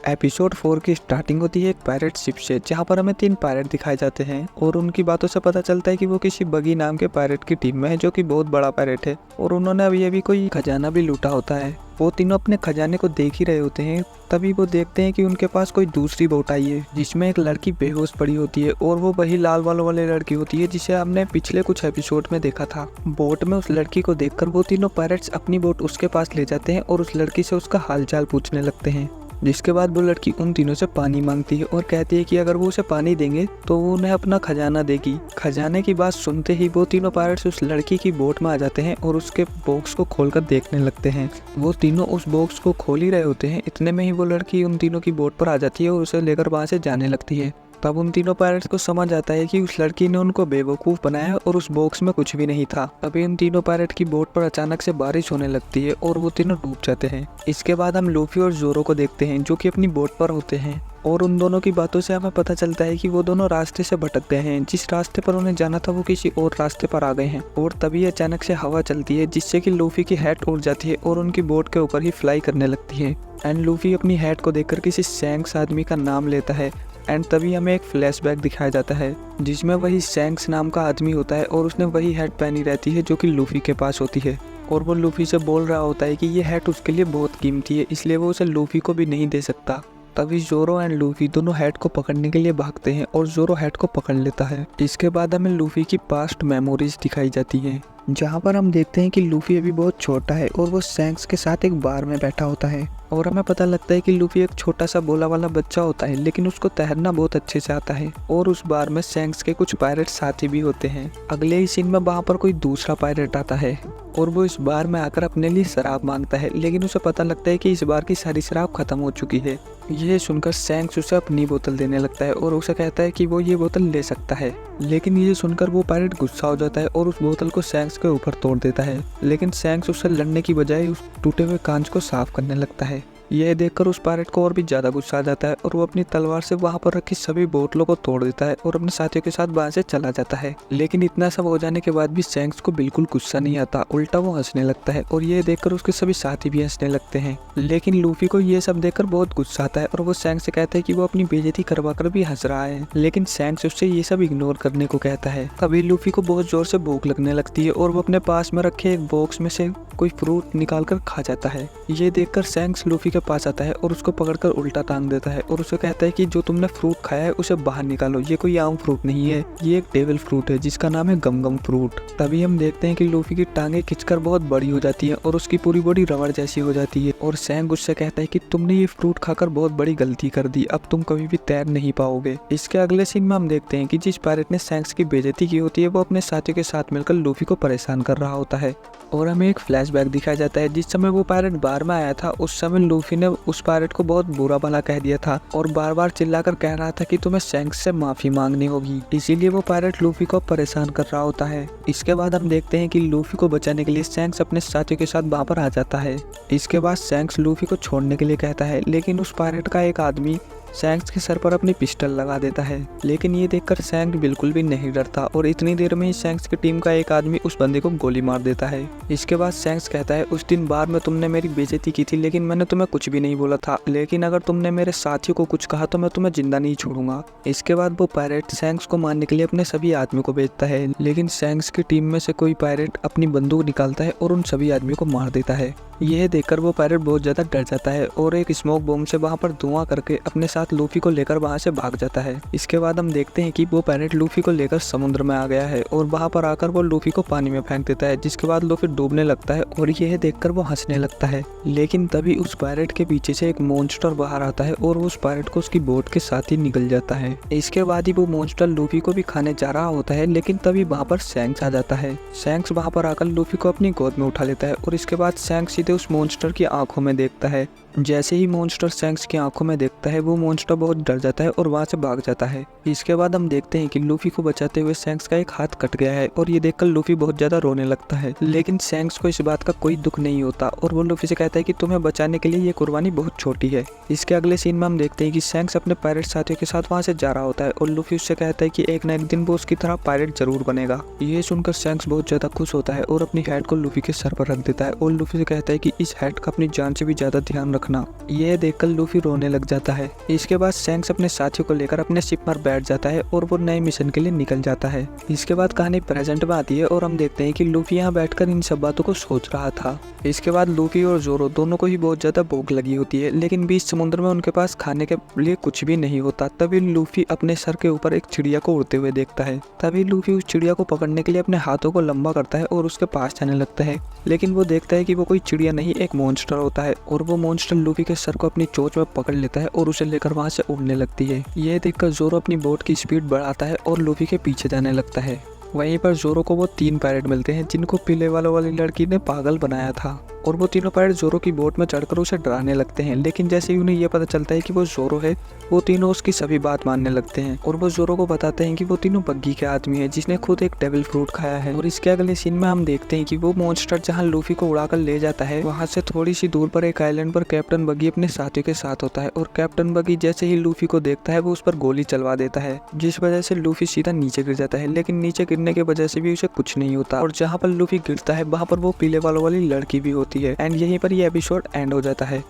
Episode 4 की starting होती है एक पायरेट शिप से, जहाँ पर हमें 3 पायरेट दिखाए जाते हैं और उनकी बातों से पता चलता है कि वो किसी बगी नाम के पायरेट की टीम में है, जो कि बहुत बड़ा पायरेट है और उन्होंने अभी कोई खजाना भी लूटा होता है। वो तीनों अपने खजाने को देख ही रहे होते हैं, तभी वो देखते हैं कि उनके पास कोई दूसरी बोट आई है जिसमें एक लड़की बेहोश पड़ी होती है और वो वही लाल बालों वाली लड़की होती है जिसे हमने पिछले कुछ एपिसोड में देखा था। बोट में उस लड़की को देखकर वो तीनों पायरेट्स अपनी बोट उसके पास ले जाते हैं और उस लड़की से उसका हालचाल पूछने लगते हैं, जिसके बाद वो लड़की उन तीनों से पानी मांगती है और कहती है कि अगर वो उसे पानी देंगे तो वो उन्हें अपना खजाना देगी। खजाने की बात सुनते ही वो तीनों पायरेट्स उस लड़की की बोट में आ जाते हैं और उसके बॉक्स को खोलकर देखने लगते हैं। वो तीनों उस बॉक्स को खोल ही रहे होते हैं, इतने में ही वो लड़की उन तीनों की बोट पर आ जाती है और उसे लेकर वहां से जाने लगती है। तब उन तीनों पायरेट्स को समझ आता है कि उस लड़की ने उनको बेवकूफ़ बनाया और उस बॉक्स में कुछ भी नहीं था। तभी उन तीनों पायरेट की बोट पर अचानक से बारिश होने लगती है और वो तीनों डूब जाते हैं। इसके बाद हम लूफी और जोरो को देखते हैं, जो कि अपनी बोट पर होते हैं और उन दोनों की बातों से हमें पता चलता है कि वो दोनों रास्ते से भटक गए हैं। जिस रास्ते पर उन्हें जाना था वो किसी और रास्ते पर आ गए हैं और तभी अचानक से हवा चलती है, जिससे कि लूफी की हैट उड़ जाती है और उनकी बोट के ऊपर ही फ्लाई करने लगती है। एंड लूफी अपनी हैट को देखकर किसी सैंक्स आदमी का नाम लेता है एंड तभी हमें एक फ्लैशबैक दिखाया जाता है जिसमें वही सैंक्स नाम का आदमी होता है और उसने वही हैट पहनी रहती है जो कि लूफी के पास होती है और वो लूफी से बोल रहा होता है कि ये हैट उसके लिए बहुत कीमती है, इसलिए वो उसे लूफी को भी नहीं दे सकता। तभी जोरो एंड लूफी दोनों हैट को पकड़ने के लिए भागते हैं और जोरो हैट को पकड़ लेता है। इसके बाद हमें लूफी की पास्ट मेमोरीज दिखाई जाती हैं, जहाँ पर हम देखते हैं कि लूफी अभी बहुत छोटा है और वो सैंक्स के साथ एक बार में बैठा होता है और हमें पता लगता है कि लूफी एक छोटा सा बोला वाला बच्चा होता है, लेकिन उसको तैरना बहुत अच्छे से आता है और उस बार में सैंक्स के कुछ पायरेट साथी भी होते हैं। अगले ही सीन में वहाँ पर कोई दूसरा पायरेट आता है और वो इस बार में आकर अपने लिए शराब मांगता है, लेकिन उसे पता लगता है कि इस बार की सारी शराब खत्म हो चुकी है। ये सुनकर सैंक्स उसे अपनी बोतल देने लगता है और उसे कहता है कि वो ये बोतल ले सकता है, लेकिन ये सुनकर वो पायरेट गुस्सा हो जाता है और उस बोतल को सैंक्स के ऊपर तोड़ देता है। लेकिन सैंक्स उससे लड़ने की बजाय उस टूटे हुए कांच को साफ करने लगता है। यह देखकर उस पायरेट को और भी ज्यादा गुस्सा आ जाता है और वो अपनी तलवार से वहां पर रखी सभी बोतलों को तोड़ देता है और अपने साथियों के साथ वहां से चला जाता है। लेकिन इतना सब हो जाने के बाद भी सैंक्स को बिल्कुल गुस्सा नहीं आता, उल्टा वो हंसने लगता है और ये देखकर उसके सभी साथी भी हंसने लगते हैं। लेकिन लूफी को ये सब देखकर बहुत गुस्सा आता है और वो सैंक्स से कहता है कि वो अपनी बेइज्जती करवा कर भी हंस रहा है, लेकिन सैंक्स उससे ये सब इग्नोर करने को कहता है। तभी लूफी को बहुत जोर से भूख लगने लगती है और वो अपने पास में रखे एक बॉक्स में से कोई फ्रूट निकाल कर खा जाता है। ये देखकर सैंक्स लूफी के पास आता है और उसको पकड़कर उल्टा टांग देता है और उसे कहता है कि जो तुमने फ्रूट खाया है उसे बाहर निकालो, ये कोई आम फ्रूट नहीं है, ये एक डेविल फ्रूट है जिसका नाम है गम गम फ्रूट। तभी हम देखते हैं कि लूफी की टांगे खिंचकर बहुत बड़ी हो जाती है और उसकी पूरी बॉडी रबड़ जैसी हो जाती है और सैंक्स उससे कहता है कि तुमने ये फ्रूट खाकर बहुत बड़ी गलती कर दी, अब तुम कभी भी तैर नहीं पाओगे। इसके अगले सीन में हम देखते हैं कि जिस पायरेट ने सैंक्स की बेइज्जती की होती है वो अपने साथियों के साथ मिलकर लूफी को परेशान कर रहा होता है और हमें एक फ्लैशबैक दिखाया जाता है। जिस समय वो पायरेट बार में आया था उस समय लूफी ने उस पायरेट को बहुत बुरा भला कह दिया था और बार बार चिल्लाकर कह रहा था कि तुम्हें सैंक्स से माफी मांगनी होगी, इसीलिए वो पायरेट लूफी को परेशान कर रहा होता है। इसके बाद हम देखते हैं कि लूफी को बचाने के लिए सैंक्स अपने साथियों के साथ वहां पर आ जाता है। इसके बाद सैंक्स लूफी को छोड़ने के लिए कहता है, लेकिन उस पायरेट का एक आदमी सैंक्स के सर पर अपनी पिस्टल लगा देता है, लेकिन ये देखकर सैंक्स बिल्कुल भी नहीं डरता और इतनी देर में ही सैंक्स की टीम का एक आदमी उस बंदे को गोली मार देता है। इसके बाद सैंक्स कहता है, उस दिन बार में तुमने मेरी बेइज्जती की थी लेकिन मैंने तुम्हें कुछ भी नहीं बोला था, लेकिन अगर तुमने मेरे साथियों को कुछ कहा तो मैं तुम्हें जिंदा नहीं छोड़ूंगा। इसके बाद वो पायरेट सैंक्स को मारने के लिए अपने सभी आदमियों को भेजता है, लेकिन सैंक्स की टीम में से कोई पायरेट अपनी बंदूक निकालता है और उन सभी आदमियों को मार देता है। यह देखकर वो पायरेट बहुत ज्यादा डर जाता है और एक स्मोक बॉम्ब से वहां पर धुआं करके अपने साथ लूफी को लेकर वहां से भाग जाता है। इसके बाद हम देखते हैं कि वो पायरेट लूफी को लेकर समुद्र में आ गया है और वहां पर आकर वो लूफी को पानी में फेंक देता है, जिसके बाद लूफी डूबने लगता है और यह देखकर वो हंसने लगता है। लेकिन तभी उस पायरेट के पीछे से एक मॉन्स्टर बाहर आता है और उस पायरेट को उसकी बोट के साथ ही निगल जाता है। इसके बाद ही वो मॉन्स्टर लूफी को भी खाने जा रहा होता है, लेकिन तभी वहां पर सैंक्स आ जाता है। सैंक्स वहां पर आकर लूफी को अपनी गोद में उठा लेता है और इसके बाद सैंक्स सीधे उस मॉन्स्टर की आंखों में देखता है। जैसे ही मॉन्स्टर सैंक्स की आंखों में देखता है वो मॉन्स्टर बहुत डर जाता है और वहां से भाग जाता है। इसके बाद हम देखते हैं कि लूफी को बचाते हुए सैंक्स का एक हाथ कट गया है और ये देखकर लूफी बहुत ज्यादा रोने लगता है, लेकिन सैंक्स को इस बात का कोई दुख नहीं होता और वो लूफी से कहता है कि तुम्हें बचाने के लिए ये कुर्बानी बहुत छोटी है। इसके अगले सीन में हम देखते हैं कि सैंक्स अपने पायरेट साथियों के साथ वहां से जा रहा होता है और लूफी उससे कहता है कि एक न एक दिन वो उसकी तरह पायरेट जरूर बनेगा। ये सुनकर सैंक्स बहुत ज्यादा खुश होता है और अपनी हैट को लूफी के सर पर रख देता है और लूफी से कहता है कि इस हैट का अपनी जान से भी ज्यादा ध्यान रखना। ये देखकर लूफी रोने लग जाता है। इसके बाद शैंक्स अपने साथियों को लेकर अपने शिप पर बैठ जाता है और वो नए मिशन के लिए निकल जाता है। इसके बाद कहानी प्रेजेंट में आती है और हम देखते हैं कि लूफी यहाँ बैठकर इन सब बातों को सोच रहा था। इसके बाद लूफी और जोरो दोनों को ही बहुत ज्यादा भूख लगी होती है, लेकिन बीच समुद्र में उनके पास खाने के लिए कुछ भी नहीं होता। तभी लूफी अपने सर के ऊपर एक चिड़िया को उड़ते हुए देखता है। तभी लूफी उस चिड़िया को पकड़ने के लिए अपने हाथों को लंबा करता है और उसके पास जाने लगता है, लेकिन वो देखता है कि वो कोई चिड़िया नहीं, एक मॉन्स्टर होता है और वो मॉन्स्टर लूफी के सर को अपनी चोंच में पकड़ लेता है और उसे लेकर वहां से उड़ने लगती है। यह देखकर जोरो अपनी बोट की स्पीड बढ़ाता है और लूफी के पीछे जाने लगता है। वहीं पर जोरो को वो 3 पायरेट मिलते हैं जिनको पीले वालों वाली लड़की ने पागल बनाया था, और वो तीनों पायरेट जोरो की बोट में चढ़कर उसे डराने लगते हैं। लेकिन जैसे ही उन्हें यह पता चलता है कि वो जोरो है, वो तीनों उसकी सभी बात मानने लगते हैं और वो जोरो को बताते हैं कि वो तीनों बग्गी के आदमी है जिसने खुद एक डेविल फ्रूट खाया है। और इसके अगले सीन में हम देखते हैं कि वो मॉन्स्टर जहाँ लूफी को उड़ाकर ले जाता है, वहाँ से थोड़ी सी दूर पर एक आइलैंड पर कैप्टन बग्गी अपने साथियों के साथ होता है, और कैप्टन बग्गी जैसे ही लूफी को देखता है वो उस पर गोली चलवा देता है, जिस वजह से लूफी सीधा नीचे गिर जाता है। लेकिन नीचे गिरने की वजह से भी उसे कुछ नहीं होता, और जहाँ पर लूफी गिरता है वहाँ पर वो पीले वालों वाली लड़की भी होती है। एंड यहीं पर ये एपिसोड एंड हो जाता है।